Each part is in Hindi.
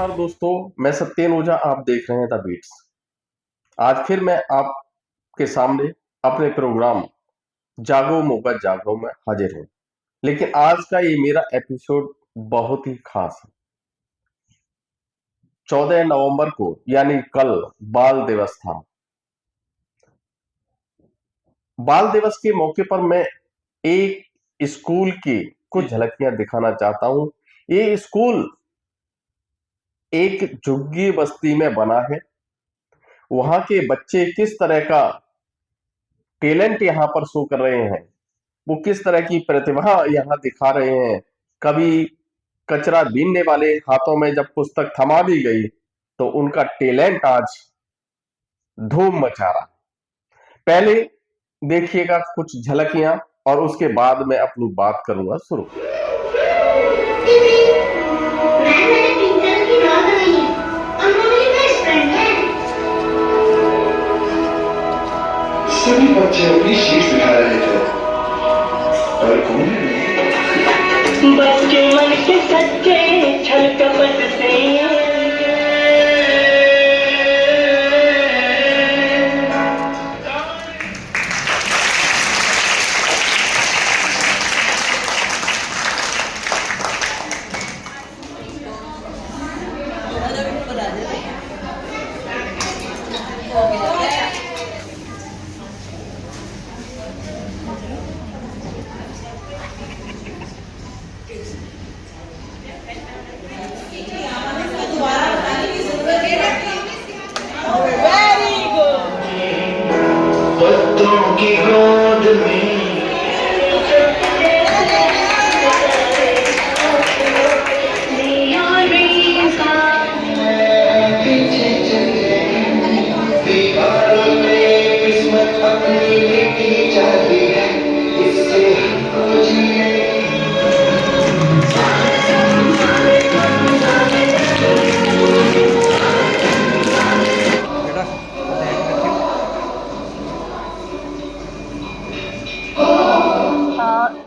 नमस्कार दोस्तों, मैं सत्येन ओझा। आप देख रहे हैं द बीट्स। आज फिर मैं आपके सामने अपने प्रोग्राम जागो मौका जागो में हाजिर हूं। लेकिन आज का ये मेरा एपिसोड बहुत ही खास है। 14 नवंबर को यानी कल बाल दिवस था। बाल दिवस के मौके पर मैं एक स्कूल की कुछ झलकियां दिखाना चाहता हूं। ये स्कूल एक झुग्गी बस्ती में बना है। वहां के बच्चे किस तरह का टैलेंट यहाँ पर शो कर रहे हैं, वो किस तरह की प्रतिभा यहाँ दिखा रहे हैं। कभी कचरा बीनने वाले हाथों में जब पुस्तक थमा दी गई तो उनका टैलेंट आज धूम मचा रहा। पहले देखिएगा कुछ झलकियां और उसके बाद मैं अपनी बात करूंगा शुरू। सभी बच्चे अपनी शीश दिखा रहे थे और कौन बच्चे मन के सच्चे छल कपट से पत्तों की गोद में पीछे चले दीवारों में किस्मत अपनी लिखी जाती है, इससे हमको जीने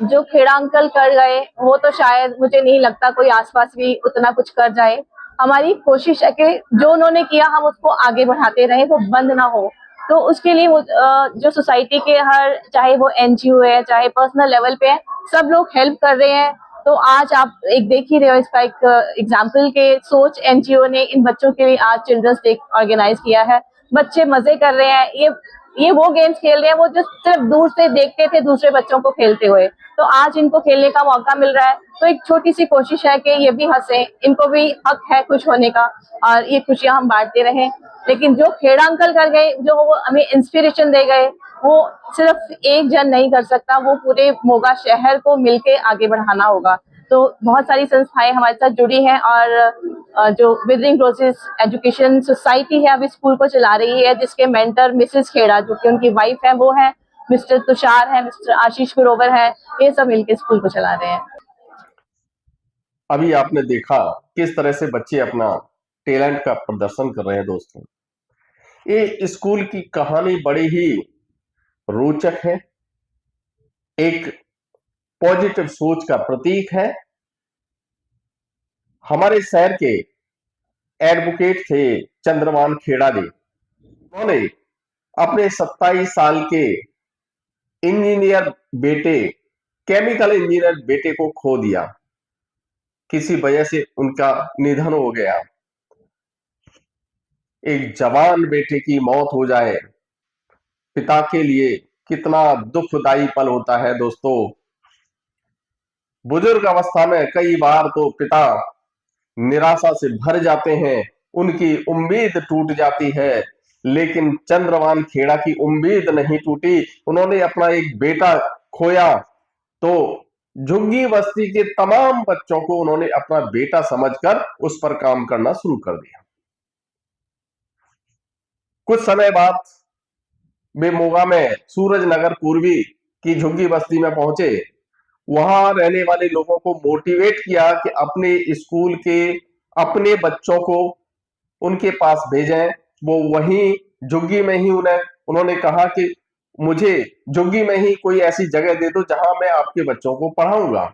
जो खेड़ा अंकल कर गए वो तो शायद मुझे नहीं लगता कोई आसपास भी उतना कुछ कर जाए। हमारी कोशिश है कि जो उन्होंने किया हम उसको आगे बढ़ाते रहें, वो बंद ना हो। तो उसके लिए जो सोसाइटी के हर, चाहे वो एनजीओ है चाहे पर्सनल लेवल पे है, सब लोग हेल्प कर रहे हैं। तो आज आप एक देख ही रहे हो इसका एक एग्जाम्पल के सोच एनजीओ ने इन बच्चों के लिए आज चिल्ड्रंस डे ऑर्गेनाइज किया है। बच्चे मजे कर रहे हैं, ये वो गेम्स खेल रहे हैं वो जो सिर्फ दूर से देखते थे दूसरे बच्चों को खेलते हुए, तो आज इनको खेलने का मौका मिल रहा है। तो एक छोटी सी कोशिश है कि ये भी हंसे, इनको भी हक है खुश होने का और ये खुशियां हम बांटते रहें। लेकिन जो खेड़ा अंकल कर गए, जो वो हमें इंस्पिरेशन दे गए, वो सिर्फ एक जन नहीं कर सकता, वो पूरे मोगा शहर को मिलके आगे बढ़ाना होगा। तो बहुत सारी संस्थाएं हमारे साथ जुड़ी हैं और जो विदरिंग रोजेस एजुकेशन सोसाइटी है अभी स्कूल को चला रही है, जिसके मेंटर मिसेस खेड़ा जो कि उनकी वाइफ है वो है, मिस्टर तुषार है, मिस्टर आशीष ग्रोवर है, ये सब मिलके स्कूल को चला रहे हैं। अभी आपने देखा किस तरह से बच्चे अपना टैलेंट का प्रदर्शन कर रहे हैं। दोस्तों, ये स्कूल की कहानी बड़ी ही रोचक है, एक पॉजिटिव सोच का प्रतीक है। हमारे शहर के एडवोकेट थे चंद्रभान खेड़ा जी। उन्होंने अपने 27 साल के इंजीनियर बेटे, केमिकल इंजीनियर बेटे को खो दिया। किसी वजह से उनका निधन हो गया। एक जवान बेटे की मौत हो जाए, पिता के लिए कितना दुखदाई पल होता है। दोस्तों, बुजुर्ग अवस्था में कई बार तो पिता निराशा से भर जाते हैं, उनकी उम्मीद टूट जाती है। लेकिन चंद्रभान खेड़ा की उम्मीद नहीं टूटी। उन्होंने अपना एक बेटा खोया तो झुग्गी बस्ती के तमाम बच्चों को उन्होंने अपना बेटा समझकर उस पर काम करना शुरू कर दिया। कुछ समय बाद वे मोगा में सूरज नगर पूर्वी की झुग्गी बस्ती में पहुंचे। वहां रहने वाले लोगों को मोटिवेट किया कि अपने स्कूल के अपने बच्चों को उनके पास भेजें। वो वहीं झुग्गी में ही उन्होंने कहा कि मुझे झुग्गी में ही कोई ऐसी जगह दे दो जहां मैं आपके बच्चों को पढ़ाऊंगा।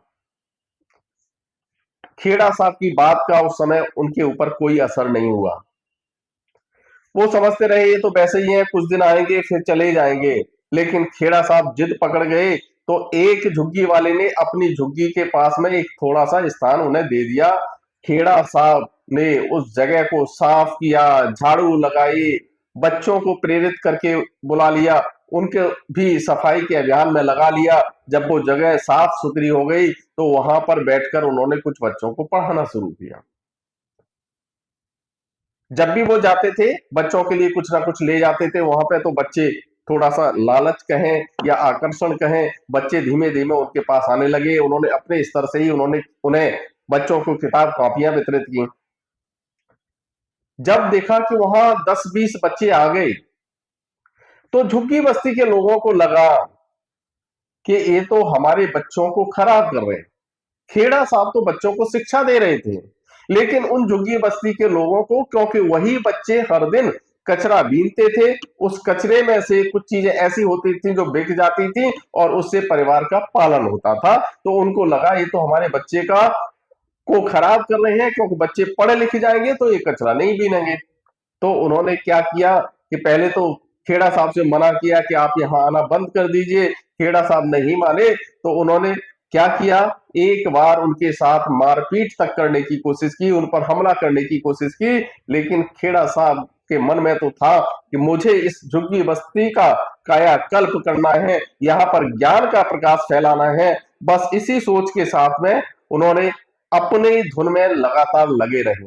खेड़ा साहब की बात का उस समय उनके ऊपर कोई असर नहीं हुआ। वो समझते रहे ये तो वैसे ही है, कुछ दिन आएंगे फिर चले जाएंगे। लेकिन खेड़ा साहब जिद पकड़ गए तो एक झुग्गी वाले ने अपनी झुग्गी के पास में एक थोड़ा सा स्थान उन्हें दे दिया। खेड़ा साहब ने उस जगह को साफ किया, झाड़ू लगाई, बच्चों को प्रेरित करके बुला लिया, उनके भी सफाई के अभियान में लगा लिया। जब वो जगह साफ सुथरी हो गई तो वहां पर बैठकर उन्होंने कुछ बच्चों को पढ़ाना शुरू किया। जब भी वो जाते थे बच्चों के लिए कुछ ना कुछ ले जाते थे वहां पे, तो बच्चे थोड़ा सा लालच कहें या आकर्षण कहें, बच्चे धीमे धीमे उनके पास आने लगे। उन्होंने अपने स्तर से ही उन्हें बच्चों को किताब कॉपियां वितरित की। जब देखा कि वहां 10-20 बच्चे आ गए तो झुग्गी बस्ती के लोगों को लगा कि ये तो हमारे बच्चों को खराब कर रहे हैं। खेड़ा साहब तो बच्चों को शिक्षा दे रहे थे, लेकिन उन झुग्गी बस्ती के लोगों को, क्योंकि वही बच्चे हर दिन कचरा बीनते थे, उस कचरे में से कुछ चीजें ऐसी होती थी जो बिक जाती थी और उससे परिवार का पालन होता था, तो उनको लगा ये तो हमारे बच्चे को खराब कर रहे हैं, क्योंकि बच्चे पढ़े लिखे जाएंगे तो ये कचरा नहीं बीनेंगे। तो उन्होंने क्या किया कि पहले तो खेड़ा साहब से मना किया कि आप यहाँ आना बंद कर दीजिए। खेड़ा साहब नहीं माने तो उन्होंने क्या किया, एक बार उनके साथ मारपीट तक करने की कोशिश की, उन पर हमला करने की कोशिश की। लेकिन खेड़ा साहब के मन में तो था कि मुझे इस झुग्गी बस्ती का कायाकल्प करना है, यहाँ पर ज्ञान का प्रकाश फैलाना है। बस इसी सोच के साथ में उन्होंने अपनी धुन में लगातार लगे रहे।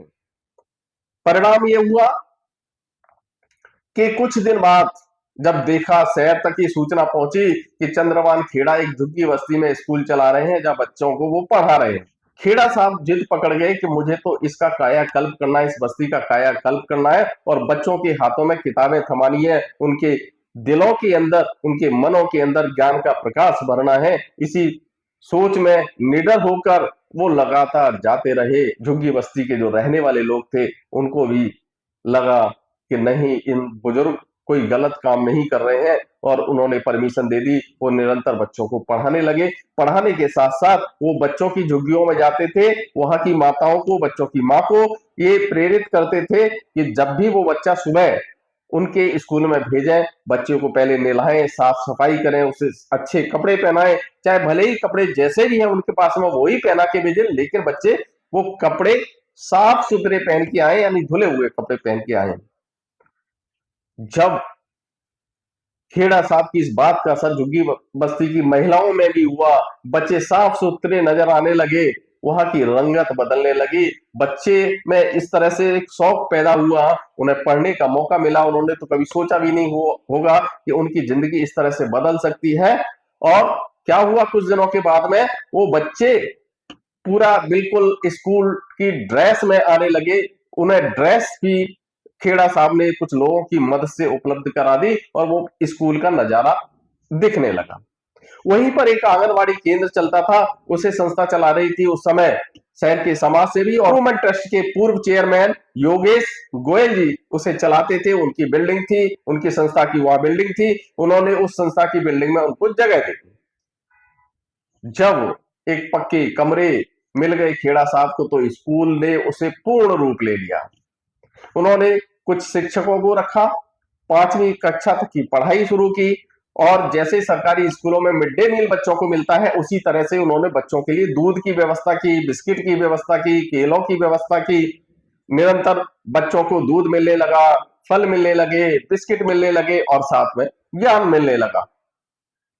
परिणाम यह हुआ कि कुछ दिन बाद जब देखा, शहर तक ये सूचना पहुंची कि चंद्रभान खेड़ा एक झुग्गी बस्ती में स्कूल चला रहे हैं जहां बच्चों को वो पढ़ा रहे हैं। खेड़ा साहब जिद पकड़ गए कि मुझे तो इसका कायाकल्प करना है, इस बस्ती का कायाकल्प करना है और बच्चों के हाथों में किताबें थमानी है, उनके दिलों के अंदर, उनके मनों के अंदर ज्ञान का प्रकाश भरना है। इसी सोच में निडर होकर वो लगातार जाते रहे। झुग्गी बस्ती के जो रहने वाले लोग थे उनको भी लगा कि नहीं, इन बुजुर्ग कोई गलत काम नहीं कर रहे हैं, और उन्होंने परमिशन दे दी। वो निरंतर बच्चों को पढ़ाने लगे। पढ़ाने के साथ साथ वो बच्चों की झुग्गियों में जाते थे, वहां की माताओं को, बच्चों की माँ को ये प्रेरित करते थे कि जब भी वो बच्चा सुबह उनके स्कूल में भेजें, बच्चे को पहले नहलाएं, साफ सफाई करें, उसे अच्छे कपड़े पहनाएं, चाहे भले ही कपड़े जैसे भी हैं उनके पास में वही पहना के भेजें, लेकिन बच्चे वो कपड़े साफ सुथरे पहन के आए, यानी धुले हुए कपड़े पहन के आए। जब खेड़ा साहब की इस बात का असर झुग्गी बस्ती की महिलाओं में भी हुआ, बच्चे साफ सुथरे नजर आने लगे, वहां की रंगत बदलने लगी, बच्चे में इस तरह से एक शौक पैदा हुआ, उन्हें पढ़ने का मौका मिला। उन्होंने तो कभी सोचा भी नहीं होगा कि उनकी जिंदगी इस तरह से बदल सकती है। और क्या हुआ, कुछ दिनों के बाद में वो बच्चे पूरा बिल्कुल स्कूल की ड्रेस में आने लगे। उन्हें ड्रेस भी खेड़ा साहब ने कुछ लोगों की मदद से उपलब्ध करा दी और वो स्कूल का नजारा दिखने लगा। वहीं पर एक आंगनवाड़ी केंद्र चलता था, उसे संस्था चला रही थी उस समय शहर के समाज सेवी और वुमेन ट्रस्ट के पूर्व चेयरमैन योगेश गोयल जी उसे चलाते थे। उनकी बिल्डिंग थी, उनकी संस्था की वहां बिल्डिंग थी, उन्होंने उस संस्था की बिल्डिंग में उनको जगह दी। जब एक पक्के कमरे मिल गए खेड़ा साहब को तो स्कूल ने उसे पूर्ण रूप ले लिया। उन्होंने कुछ शिक्षकों को रखा, 5वीं कक्षा तक की पढ़ाई शुरू की, और जैसे सरकारी स्कूलों में मिड डे मील बच्चों को मिलता है उसी तरह से उन्होंने बच्चों के लिए दूध की व्यवस्था की, बिस्किट की व्यवस्था की, केलों की व्यवस्था की। निरंतर बच्चों को दूध मिलने लगा, फल मिलने लगे, बिस्किट मिलने लगे और साथ में ज्ञान मिलने लगा।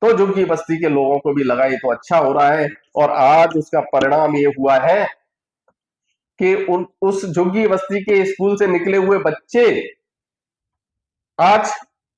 तो झुग्गी बस्ती के लोगों को भी लगा ये तो अच्छा हो रहा है, और आज उसका परिणाम ये हुआ है कि उस झुग्गी बस्ती के स्कूल से निकले हुए बच्चे आज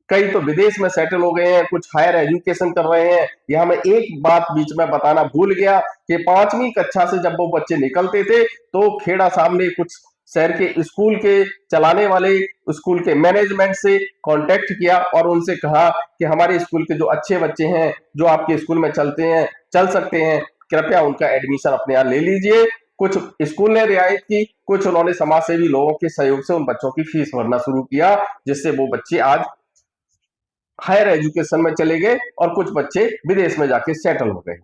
कई तो विदेश में सेटल हो गए हैं, कुछ हायर एजुकेशन कर रहे हैं। यहां मैं एक बात बीच में बताना भूल गया कि 5वीं कक्षा से जब वो बच्चे निकलते थे तो खेड़ा साहब ने कुछ शहर के स्कूल के चलाने वाले स्कूल के मैनेजमेंट से कांटेक्ट किया और उनसे कहा कि हमारे स्कूल के जो अच्छे बच्चे हैं जो आपके स्कूल में चल सकते हैं, कृपया उनका एडमिशन अपने यहाँ ले लीजिए। कुछ स्कूल ने रियायत की, कुछ उन्होंने समाज सेवी लोगों के सहयोग से उन बच्चों की फीस भरना शुरू किया, जिससे वो बच्चे आज हायर एजुकेशन में चले गए और कुछ बच्चे विदेश में जाके सेटल हो गए।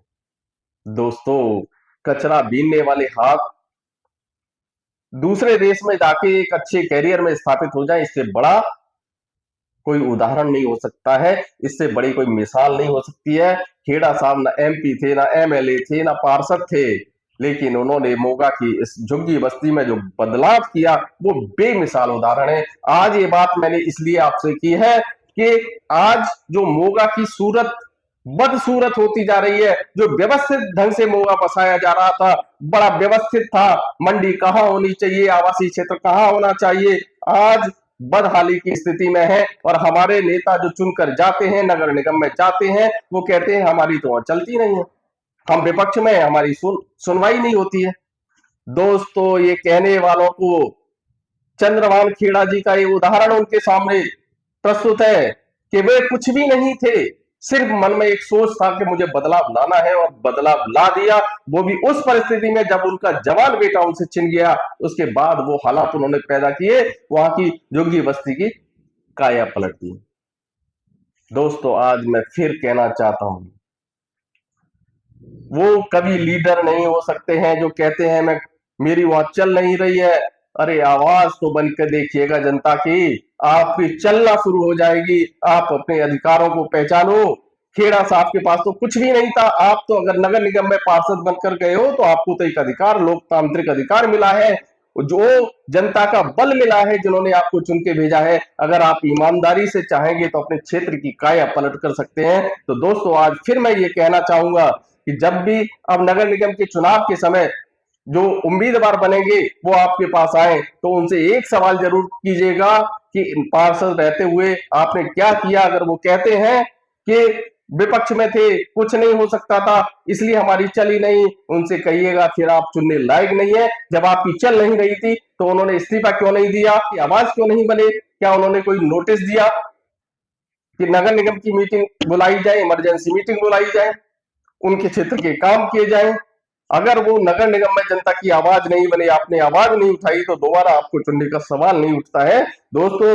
दोस्तों, कचरा बीनने वाले हाथ दूसरे देश में जाके एक अच्छे कैरियर में स्थापित हो जाए, इससे बड़ा कोई उदाहरण नहीं हो सकता है, इससे बड़ी कोई मिसाल नहीं हो सकती है। खेड़ा साहब ना MP थे, ना MLA थे, ना पार्षद थे, लेकिन उन्होंने मोगा की इस झुग्गी बस्ती में जो बदलाव किया वो बेमिसाल उदाहरण है। आज ये बात मैंने इसलिए आपसे की है कि आज जो मोगा की सूरत बदसूरत होती जा रही है, जो व्यवस्थित ढंग से मोगा बसाया जा रहा था, बड़ा व्यवस्थित था, मंडी कहाँ होनी चाहिए, आवासीय क्षेत्र कहाँ होना चाहिए, आज बदहाली की स्थिति में है। और हमारे नेता जो चुनकर जाते हैं, नगर निगम में जाते हैं, वो कहते हैं हमारी तो चलती नहीं है, हम विपक्ष में, हमारी सुनवाई नहीं होती है। दोस्तों, ये कहने वालों को चंद्रभान खेड़ा जी का ये उदाहरण उनके सामने प्रस्तुत है कि वे कुछ भी नहीं थे, सिर्फ मन में एक सोच था कि मुझे बदलाव लाना है, और बदलाव ला दिया, वो भी उस परिस्थिति में जब उनका जवान बेटा उनसे छिन गया। उसके बाद वो हालात उन्होंने पैदा किए, वहां की झुग्गी बस्ती की काया पलट दी। दोस्तों, आज मैं फिर कहना चाहता हूं, वो कभी लीडर नहीं हो सकते हैं जो कहते हैं मैं मेरी वहां चल नहीं रही है। अरे आवाज तो बन के देखिएगा जनता की, आपकी चलना शुरू हो जाएगी, आप अपने अधिकारों को पहचानो। खेड़ा साहब के पास तो कुछ भी नहीं था, आप तो अगर नगर निगम में पार्षद बनकर गए हो तो आपको तो एक अधिकार, लोकतांत्रिक अधिकार मिला है, जो जनता का बल मिला है, जिन्होंने आपको चुन के भेजा है। अगर आप ईमानदारी से चाहेंगे तो अपने क्षेत्र की काया पलट कर सकते हैं। तो दोस्तों, आज फिर मैं ये कहना चाहूंगा कि जब भी अब नगर निगम के चुनाव के समय जो उम्मीदवार बनेंगे वो आपके पास आए तो उनसे एक सवाल जरूर कीजिएगा कि पार्षद रहते हुए आपने क्या किया। अगर वो कहते हैं कि विपक्ष में थे, कुछ नहीं हो सकता था, इसलिए हमारी चली नहीं, उनसे कहिएगा फिर आप चुनने लायक नहीं है। जब आपकी चल नहीं रही थी तो उन्होंने इस्तीफा क्यों नहीं दिया, आवाज क्यों नहीं बने, क्या उन्होंने कोई नोटिस दिया कि नगर निगम की मीटिंग बुलाई जाए, इमरजेंसी मीटिंग बुलाई जाए, उनके क्षेत्र के काम किए जाए। अगर वो नगर निगम में जनता की आवाज नहीं बने, आपने आवाज नहीं उठाई, तो दोबारा आपको चुनने का सवाल नहीं उठता है। दोस्तों,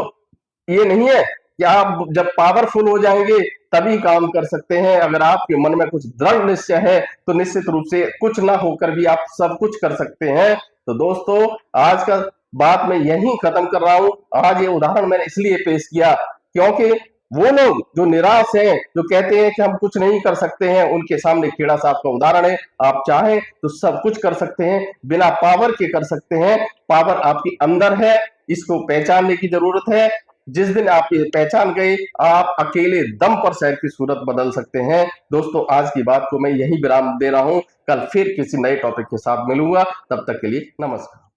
ये नहीं है कि आप जब पावरफुल हो जाएंगे तभी काम कर सकते हैं। अगर आपके मन में कुछ दृढ़ निश्चय है तो निश्चित रूप से कुछ ना होकर भी आप सब कुछ कर सकते हैं। तो दोस्तों, आज का बात मैं यहीं खत्म कर रहा हूं। आज ये उदाहरण मैंने इसलिए पेश किया क्योंकि वो लोग जो निराश हैं, जो कहते हैं कि हम कुछ नहीं कर सकते हैं, उनके सामने खेड़ा साहब का उदाहरण है। आप चाहें तो सब कुछ कर सकते हैं, बिना पावर के कर सकते हैं। पावर आपके अंदर है, इसको पहचानने की जरूरत है। जिस दिन आप ये पहचान गए, आप अकेले दम पर शहर की सूरत बदल सकते हैं। दोस्तों, आज की बात को मैं यही विराम दे रहा हूं। कल फिर किसी नए टॉपिक के साथ मिलूंगा, तब तक के लिए नमस्कार।